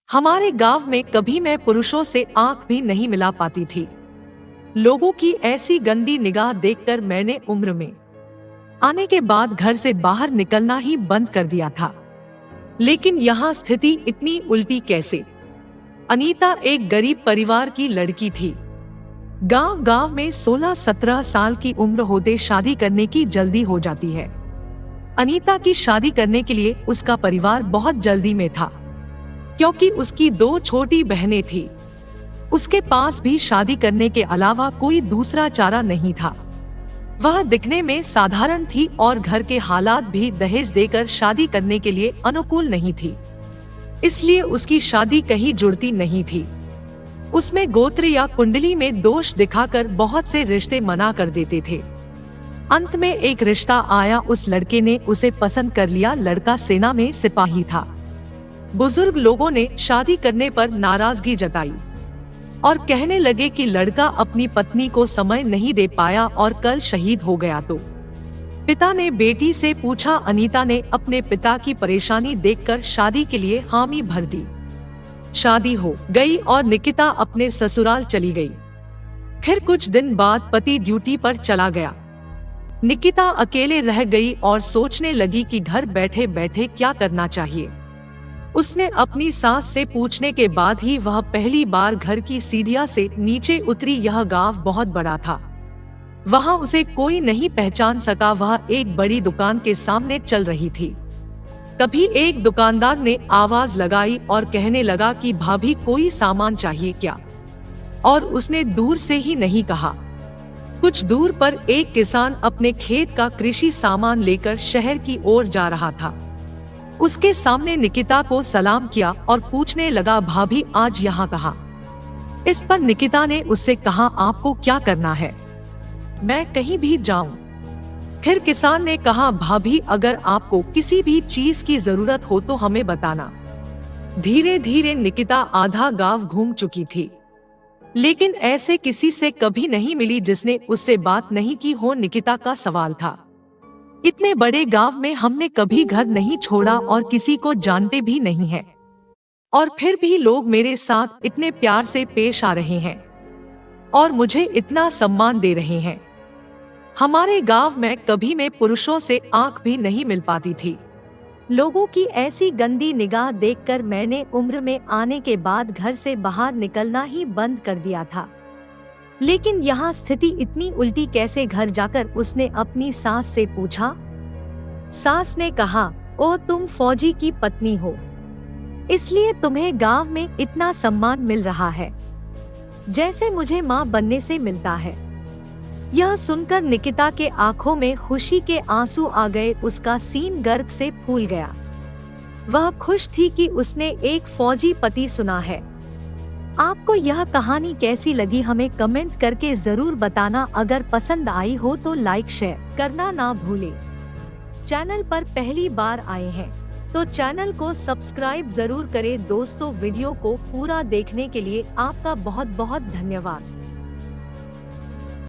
हमारे गांव में कभी मैं पुरुषों से आंख भी नहीं मिला पाती थी। लोगों की ऐसी गंदी निगाह देखकर मैंने उम्र में आने के बाद घर से बाहर निकलना ही बंद कर दिया था। लेकिन यहाँ स्थिति इतनी उल्टी कैसे? अनीता एक गरीब परिवार की लड़की थी। गांव गांव में 16-17 साल की उम्र होते शादी करने की जल्दी हो जाती है। अनीता की शादी करने के लिए उसका परिवार बहुत जल्दी में था, क्योंकि उसकी 2 छोटी बहनें थी। उसके पास भी शादी करने के अलावा कोई दूसरा चारा नहीं था। वह दिखने में साधारण थी और घर के हालात भी दहेज देकर शादी करने के लिए अनुकूल नहीं थी, इसलिए उसकी शादी कहीं जुड़ती नहीं थी। उसमें गोत्र या कुंडली में दोष दिखाकर बहुत से रिश्ते मना कर देते थे। अंत में एक रिश्ता आया, उस लड़के ने उसे पसंद कर लिया। लड़का सेना में सिपाही था। बुजुर्ग लोगों ने शादी करने पर नाराजगी जताई और कहने लगे कि लड़का अपनी पत्नी को समय नहीं दे पाया और कल शहीद हो गया तो। पिता ने बेटी से पूछा। अनीता ने अपने पिता की परेशानी देखकर शादी के लिए हामी भर दी। शादी हो गई और निकिता अपने ससुराल चली गई। फिर कुछ दिन बाद पति ड्यूटी पर चला गया। निकिता अकेले रह गई और सोचने लगी कि घर बैठे बैठे क्या करना चाहिए। उसने अपनी सास से पूछने के बाद ही वह पहली बार घर की सीढ़ियां से नीचे उतरी। यह गांव बहुत बड़ा था, वहां उसे कोई नहीं पहचान सका। वह एक बड़ी दुकान के सामने चल रही थी। तभी एक दुकानदार ने आवाज लगाई और कहने लगा कि भाभी कोई सामान चाहिए क्या? और उसने दूर से ही नहीं कहा। कुछ दूर पर एक किसान अपने खेत का कृषि सामान लेकर शहर की ओर जा रहा था। उसके सामने निकिता को सलाम किया और पूछने लगा, भाभी आज यहाँ कहाँ? इस पर निकिता ने उससे कहा, आपको क्या करना है? मैं कहीं भी जाऊं। फिर किसान ने कहा, भाभी अगर आपको किसी भी चीज की जरूरत हो तो हमें बताना। धीरे धीरे निकिता आधा गांव घूम चुकी थी, लेकिन ऐसे किसी से कभी नहीं मिली जिसने उससे बात नहीं की हो। निकिता का सवाल था, इतने बड़े गांव में हमने कभी घर नहीं छोड़ा और किसी को जानते भी नहीं है, और फिर भी लोग मेरे साथ इतने प्यार से पेश आ रहे हैं और मुझे इतना सम्मान दे रहे हैं। हमारे गांव में कभी मैं पुरुषों से आंख भी नहीं मिल पाती थी। लोगों की ऐसी गंदी निगाह देखकर मैंने उम्र में आने के बाद घर से बाहर निकलना ही बंद कर दिया था। लेकिन यहाँ स्थिति इतनी उल्टी कैसे? घर जाकर उसने अपनी सास से पूछा। सास ने कहा, ओह तुम फौजी की पत्नी हो, इसलिए तुम्हें गांव में इतना सम्मान मिल रहा है, जैसे मुझे माँ बनने से मिलता है। यह सुनकर निकिता के आंखों में खुशी के आंसू आ गए। उसका सीन गर्व से फूल गया। वह खुश थी कि उसने एक फौजी पति सुना है। आपको यह कहानी कैसी लगी हमें कमेंट करके जरूर बताना। अगर पसंद आई हो तो लाइक शेयर करना ना भूले। चैनल पर पहली बार आए हैं तो चैनल को सब्सक्राइब जरूर करें। दोस्तों वीडियो को पूरा देखने के लिए आपका बहुत बहुत धन्यवाद।